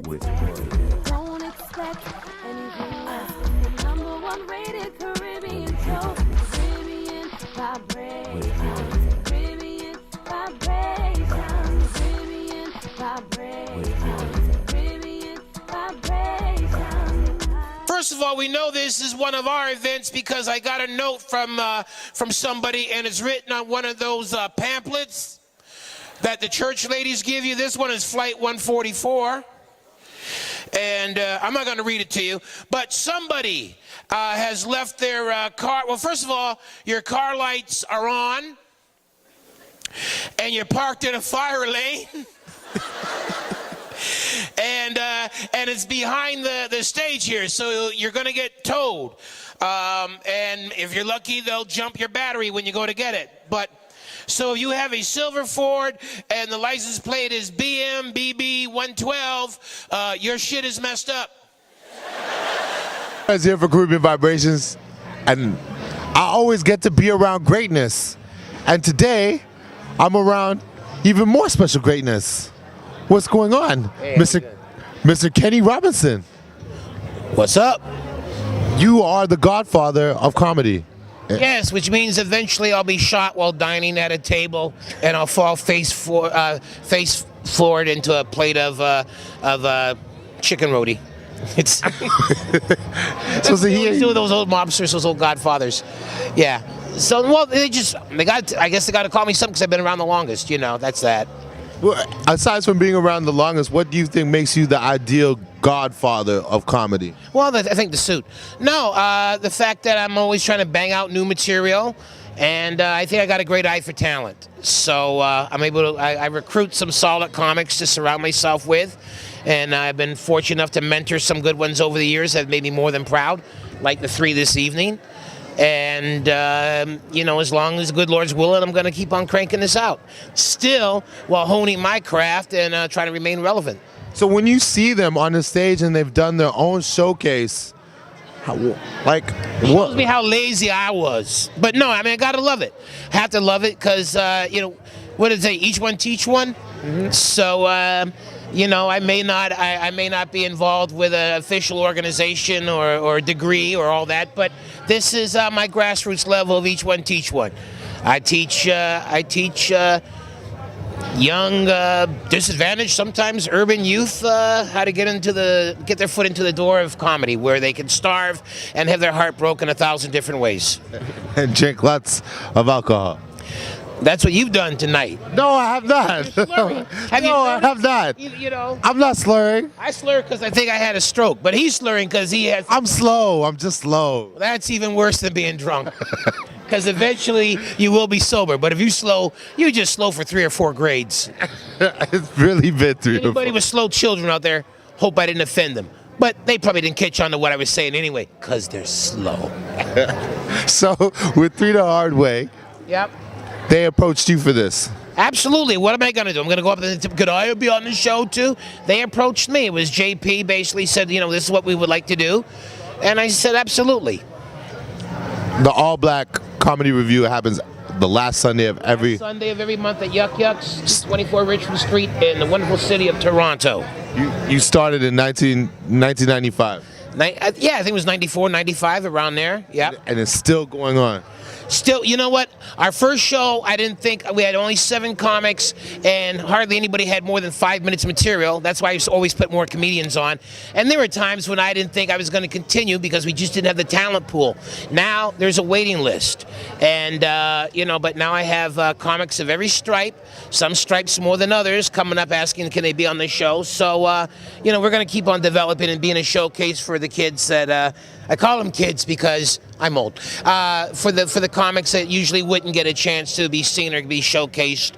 With don't expect anything less than the #1 rated Caribbean show. Caribbean vibration, Caribbean vibration, Caribbean vibration, Caribbean vibration. First of all, we know this is one of our events because I got a note from somebody, and it's written on one of those pamphlets that the church ladies give you. This one is Flight 144. And I'm not going to read it to you, but somebody has left their car. Well, first of all, your car lights are on, and you're parked in a fire lane, and it's behind the stage here, so you're going to get towed. And if you're lucky, they'll jump your battery when you go to get it. But so if you have a silver Ford and the license plate is BMBB 112, your shit is messed up. I was here for Caribbean Vibrations, and I always get to be around greatness. And today, I'm around even more special greatness. What's going on, Hey, Mr. Kenny Robinson? What's up? You are the godfather of comedy. Yes, which means eventually I'll be shot while dining at a table, and I'll fall face forward into a plate of chicken roti. It's So he do those old mobsters, those old godfathers. Yeah. So well, I guess they got to call me something because I've been around the longest. You know, that's that. Well, aside from being around the longest, what do you think makes you the ideal godfather of comedy? Well, I think the suit. No, the fact that I'm always trying to bang out new material, and I think I got a great eye for talent. So I'm able to, I recruit some solid comics to surround myself with, and I've been fortunate enough to mentor some good ones over the years that have made me more than proud, like the 3 this evening. And, you know, as long as the good Lord's willing, I'm going to keep on cranking this out. Still, while honing my craft and trying to remain relevant. So when you see them on the stage and they've done their own showcase, like, Shows me how lazy I was. But no, I mean, I got to love it. I have to love it because, you know, what did it say? Each one teach one? Mm-hmm. So, you know, I may not be involved with an official organization or degree or all that, but this is my grassroots level of each one teach one. I teach young, disadvantaged, sometimes urban youth how to get their foot into the door of comedy, where they can starve and have their heart broken 1,000 different ways. And drink lots of alcohol. That's what you've done tonight. No, I have not. I have not. You know, I'm not slurring. I slur because I think I had a stroke, but he's slurring because he has. I'm slow. I'm just slow. That's even worse than being drunk. Because eventually you will be sober. But if you slow, you just slow for 3 or 4 grades. It's really been 3 or 4. Anybody with slow children out there, hope I didn't offend them. But they probably didn't catch on to what I was saying anyway, because they're slow. So with 3 the Hard Way, Yep. they approached you for this. Absolutely. What am I going to do? I'm going to go up and say, could I be on the show too? They approached me. It was JP basically said, you know, this is what we would like to do. And I said, absolutely. The all-black comedy review happens the last Sunday of every month at Yuck Yucks, 24 Richmond Street in the wonderful city of Toronto. You started in 1995. Yeah, I think it was 94, 95, around there. Yeah. And it's still going on. Still, you know what? Our first show, I didn't think, we had only 7 comics, and hardly anybody had more than 5 minutes material. That's why I always put more comedians on. And there were times when I didn't think I was going to continue because we just didn't have the talent pool. Now, there's a waiting list. And, you know, but now I have comics of every stripe, some stripes more than others, coming up asking, can they be on the show? So, you know, we're going to keep on developing and being a showcase for the kids that, I call them kids because I'm old. For the comics that usually wouldn't get a chance to be seen or be showcased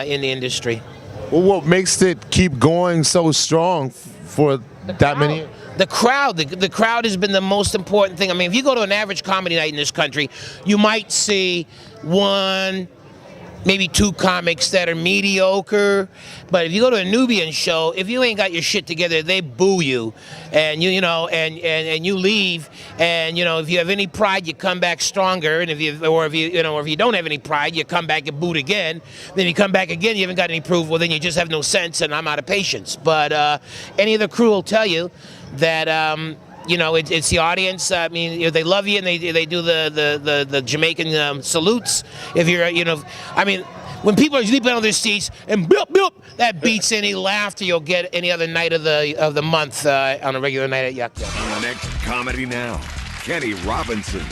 in the industry. Well, what makes it keep going so strong for that many? The crowd. The crowd has been the most important thing. I mean, if you go to an average comedy night in this country, you might see 1 maybe 2 comics that are mediocre. But if you go to a Nubian show, if you ain't got your shit together, they boo you, and you know, and you leave. And you know, if you have any pride, you come back stronger. And if you don't have any pride, you come back and booed again. Then you come back again, you haven't got any proof. Well, then you just have no sense, and I'm out of patience. But any of the crew will tell you that. You know, it's the audience. I mean, you know, they love you, and they do the Jamaican salutes. If you're, you know, I mean, when people are sleeping on their seats and bloop bloop, that beats any laughter you'll get any other night of the month on a regular night at Yuck Yuck. On the next Comedy Now, Kenny Robinson.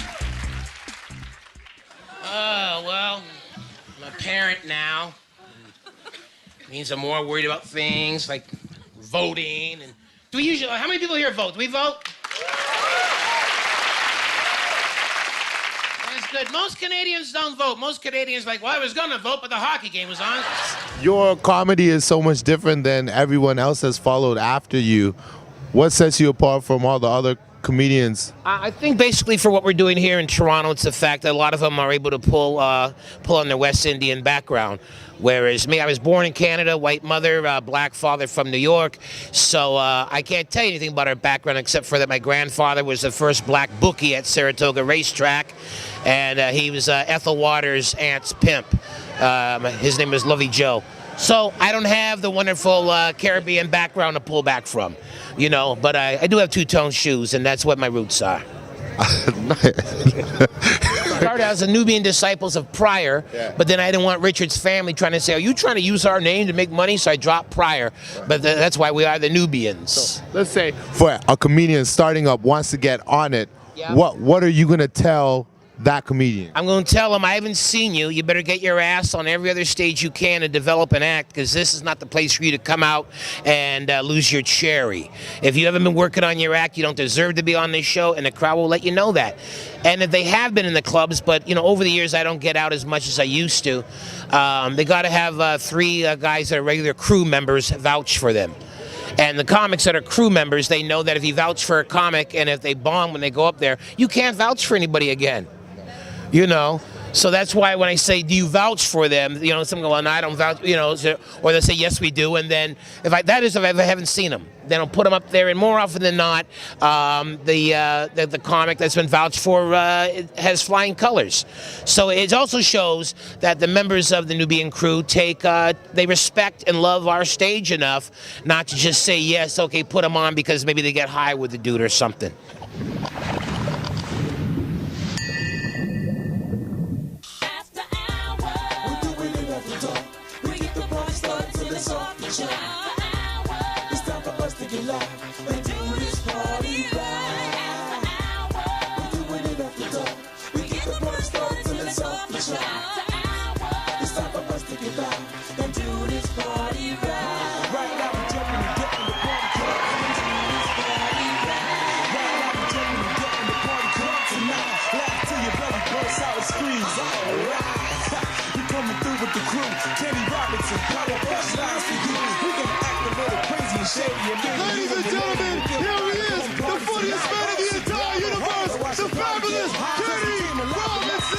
Oh well, I'm a parent now. Means I'm more worried about things like voting and. Do we usually? How many people here vote? Do we vote? That's good. Most Canadians don't vote. Most Canadians like, well, I was gonna vote, but the hockey game was on. Your comedy is so much different than everyone else has followed after you. What sets you apart from all the other comedians? I think basically for what we're doing here in Toronto, it's the fact that a lot of them are able to pull on their West Indian background. Whereas me, I was born in Canada, white mother, black father from New York. So I can't tell you anything about our background except for that my grandfather was the first black bookie at Saratoga Racetrack. And he was Ethel Waters' aunt's pimp. His name was Lovey Joe. So I don't have the wonderful Caribbean background to pull back from, you know, but I do have 2-tone shoes, and that's what my roots are. Started as a Nubian disciples of Pryor, but then I didn't want Richard's family trying to say, are you trying to use our name to make money? So I dropped Pryor, but that's why we are the Nubians. So, let's say for a comedian starting up wants to get on it, what are you going to tell that comedian? I'm going to tell him, I haven't seen you. You better get your ass on every other stage you can and develop an act, because this is not the place for you to come out and lose your cherry. If you haven't been working on your act, you don't deserve to be on this show, and the crowd will let you know that. And if they have been in the clubs, but you know, over the years I don't get out as much as I used to, they got to have 3 guys that are regular crew members vouch for them. And the comics that are crew members, they know that if you vouch for a comic and if they bomb when they go up there, you can't vouch for anybody again. You know, so that's why when I say, do you vouch for them? You know, someone go, well, no, I don't vouch, you know, or they say, yes, we do. And then if I haven't seen them, then I'll put them up there. And more often than not, the comic that's been vouched for has flying colors. So it also shows that the members of the Nubian crew they respect and love our stage enough not to just say, yes, okay, put them on because maybe they get high with the dude or something. Ladies and gentlemen, here he is, the funniest man in the entire universe, the fabulous Kenny Robinson!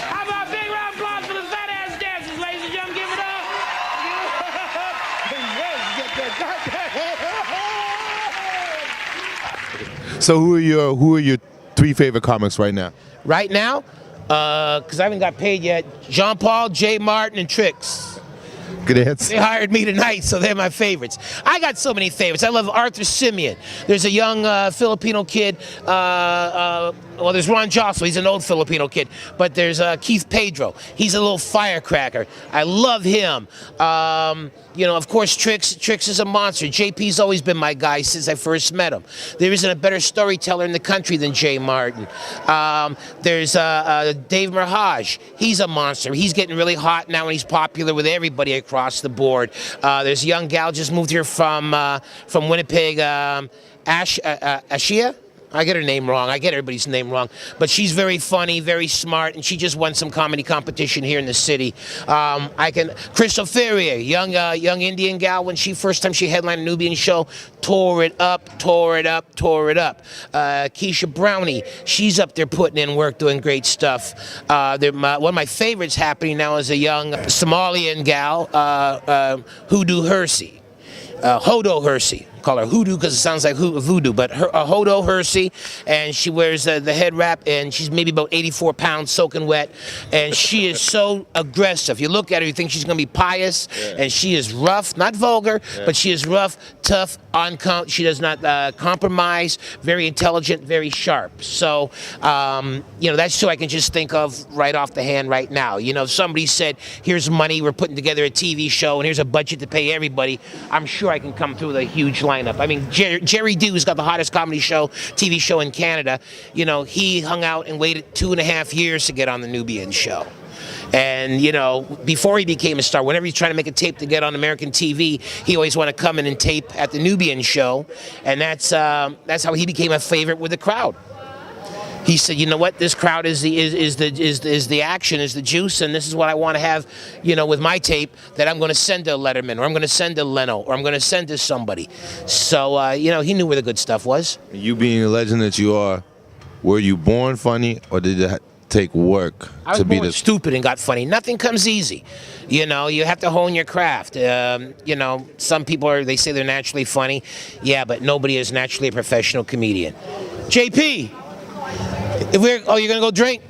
How about a big round of applause for the fat ass dancers, ladies and gentlemen? Give it up! So who are your 3 favorite comics right now? Right now, because I haven't got paid yet, Jean Paul, Jay Martin, and Trix. Good answer. They hired me tonight, so they're my favorites. I got so many favorites. I love Arthur Simeon. There's a young Filipino kid. Well, there's Ron Jossel. He's an old Filipino kid. But there's Keith Pedro. He's a little firecracker. I love him. You know, of course, Trix is a monster. JP's always been my guy since I first met him. There isn't a better storyteller in the country than Jay Martin. There's Dave Merhaj. He's a monster. He's getting really hot now, and he's popular with everybody across the board. There's a young gal just moved here from Winnipeg, Ashia. I get her name wrong. I get everybody's name wrong. But she's very funny, very smart, and she just won some comedy competition here in the city. Crystal Ferrier, young Indian gal, when first time she headlined a Nubian show, tore it up. Keisha Brownie, she's up there putting in work, doing great stuff. One of my favorites happening now is a young Somalian gal, Hoodoo Hersey. Hodo Hersey. Call her Hoodoo because it sounds like voodoo, but Hodo Hersey, and she wears the head wrap, and she's maybe about 84 pounds, soaking wet, and she is so aggressive. You look at her, you think she's going to be pious, and she is rough, not vulgar, but she is rough, tough, she does not compromise, very intelligent, very sharp. So, you know, that's who I can just think of right off the hand right now. You know, if somebody said, here's money, we're putting together a TV show, and here's a budget to pay everybody, I'm sure I can come through with a huge lineup. I mean, Jerry Dew's got the hottest comedy show, TV show in Canada. You know, he hung out and waited 2.5 years to get on the Nubian show. And, you know, before he became a star, whenever he's trying to make a tape to get on American TV, he always wanted to come in and tape at the Nubian show. And that's how he became a favorite with the crowd. He said, you know what, this crowd is the action, is the juice, and this is what I want to have, you know, with my tape that I'm going to send to Letterman, or I'm going to send to Leno, or I'm going to send to somebody. So, you know, he knew where the good stuff was. You being the legend that you are, were you born funny, or did it take work I was born stupid and got funny. Nothing comes easy. You know, you have to hone your craft. You know, some people they say they're naturally funny. Yeah, but nobody is naturally a professional comedian. JP! You're gonna go drink?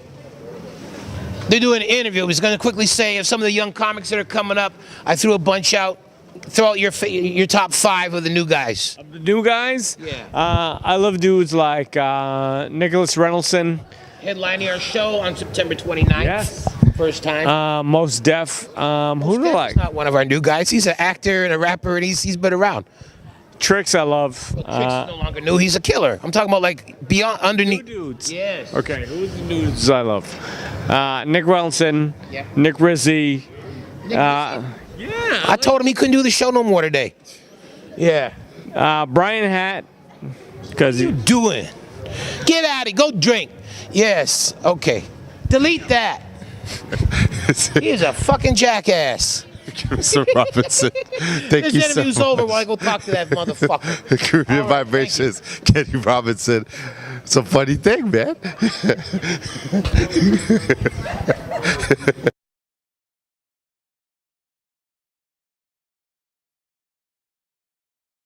They're doing an interview. I was gonna quickly say of some of the young comics that are coming up. I threw a bunch out. Throw out your top 5 of the new guys. The new guys? Yeah. I love dudes like Nicholas Reynoldson. Headlining our show on September 29th. Yes. First time. Most Def. Who do I like? He's not one of our new guys. He's an actor and a rapper, and he's been around. Tricks I love. Well, Tricks is no longer new. He's a killer. I'm talking about like beyond underneath. New dudes. Yes. Okay, who's the dudes I love? Nick Reynoldson. Yeah. Nick Rizzi. Yeah. I told him he couldn't do the show no more today. Yeah. Brian Hatt. Because What are you doing? Get out of here. Go drink. Yes. Okay. Delete that. He is a fucking jackass. Mr. Robinson, thank you This so interview's much. over while I go talk to that motherfucker. Caribbean All right, Vibrations, Kenny Robinson. It's a funny thing, man.